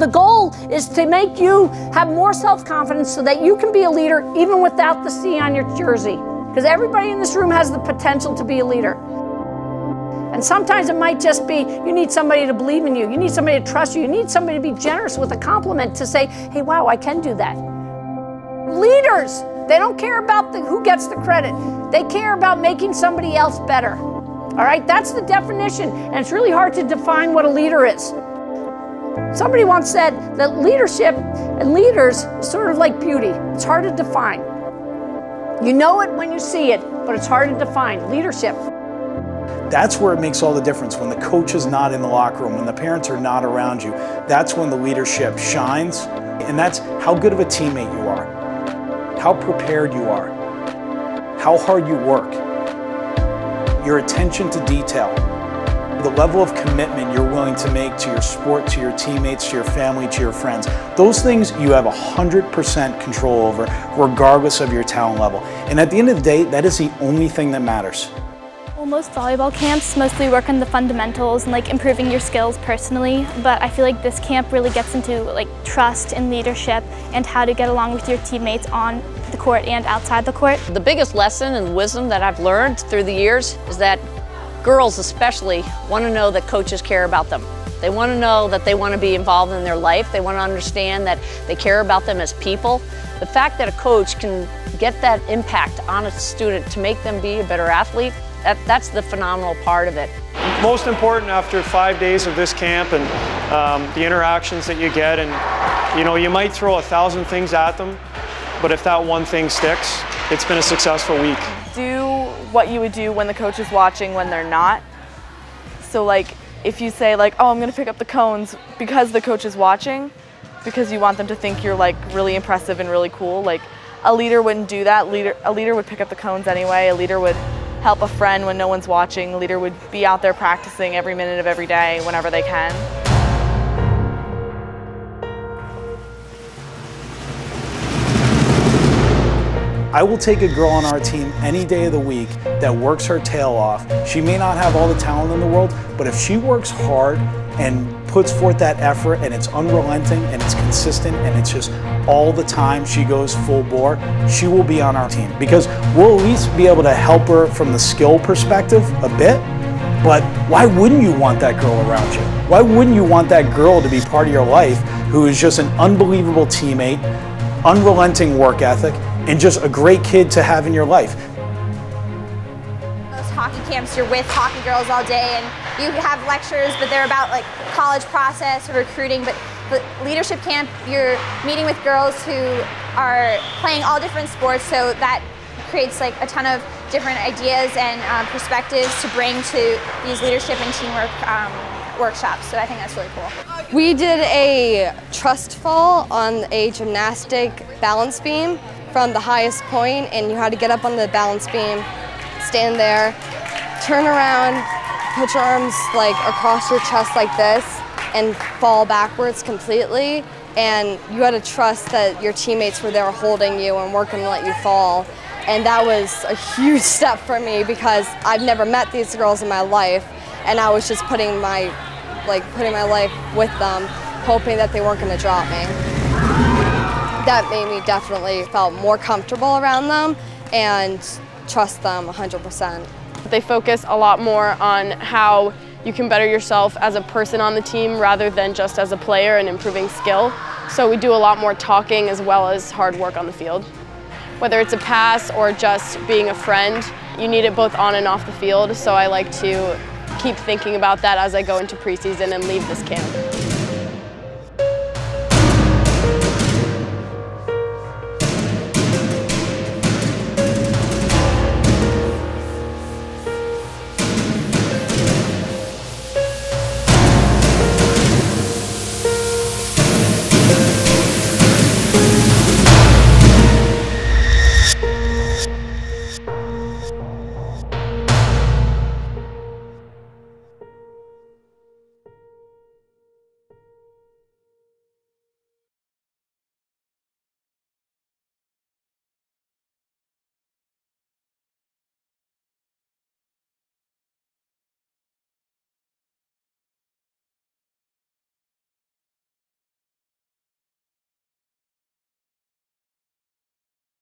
the goal is to make you have more self-confidence so that you can be a leader even without the C on your jersey. Because everybody in this room has the potential to be a leader. And sometimes it might just be you need somebody to believe in you. You need somebody to trust you. You need somebody to be generous with a compliment to say, hey, wow, I can do that. Leaders, they don't care about who gets the credit. They care about making somebody else better. All right, that's the definition. And it's really hard to define what a leader is. Somebody once said that leadership and leaders is sort of like beauty. It's hard to define. You know it when you see it, but it's hard to define. Leadership. That's where it makes all the difference. When the coach is not in the locker room, when the parents are not around you, that's when the leadership shines. And that's how good of a teammate you are, how prepared you are, how hard you work, your attention to detail, the level of commitment you're willing to make to your sport, to your teammates, to your family, to your friends. Those things you have 100% control over, regardless of your talent level. And at the end of the day, that is the only thing that matters. Well, most volleyball camps mostly work on the fundamentals and improving your skills personally, but I feel like this camp really gets into trust and leadership and how to get along with your teammates on the court and outside the court. The biggest lesson and wisdom that I've learned through the years is that girls especially want to know that coaches care about them. They want to know that they want to be involved in their life. They want to understand that they care about them as people. The fact that a coach can get that impact on a student to make them be a better athlete, that's the phenomenal part of it. Most important after 5 days of this camp and the interactions that you get, and you might throw 1,000 things at them, but if that one thing sticks, it's been a successful week. Do what you would do when the coach is watching when they're not. So if you say oh, I'm gonna pick up the cones because the coach is watching, because you want them to think you're really impressive and really cool. A leader wouldn't do that. A leader would pick up the cones anyway. A leader would help a friend when no one's watching. A leader would be out there practicing every minute of every day whenever they can. I will take a girl on our team any day of the week that works her tail off. She may not have all the talent in the world, but if she works hard and puts forth that effort and it's unrelenting and it's consistent and it's just all the time she goes full bore, she will be on our team because we'll at least be able to help her from the skill perspective a bit. But why wouldn't you want that girl around you? Why wouldn't you want that girl to be part of your life who is just an unbelievable teammate, unrelenting work ethic, and just a great kid to have in your life? Most hockey camps, you're with hockey girls all day and you have lectures, but they're about college process or recruiting. But leadership camp, you're meeting with girls who are playing all different sports, so that creates a ton of different ideas and perspectives to bring to these leadership and teamwork workshops. So I think that's really cool. We did a trust fall on a gymnastic balance beam from the highest point, and you had to get up on the balance beam, stand there, turn around, put your arms across your chest like this, and fall backwards completely. And you had to trust that your teammates were there holding you and weren't going to let you fall. And that was a huge step for me because I've never met these girls in my life, and I was just putting my life with them, hoping that they weren't going to drop me. That made me definitely felt more comfortable around them and trust them 100%. They focus a lot more on how you can better yourself as a person on the team rather than just as a player and improving skill. So we do a lot more talking as well as hard work on the field. Whether it's a pass or just being a friend, you need it both on and off the field. So I like to keep thinking about that as I go into preseason and leave this camp.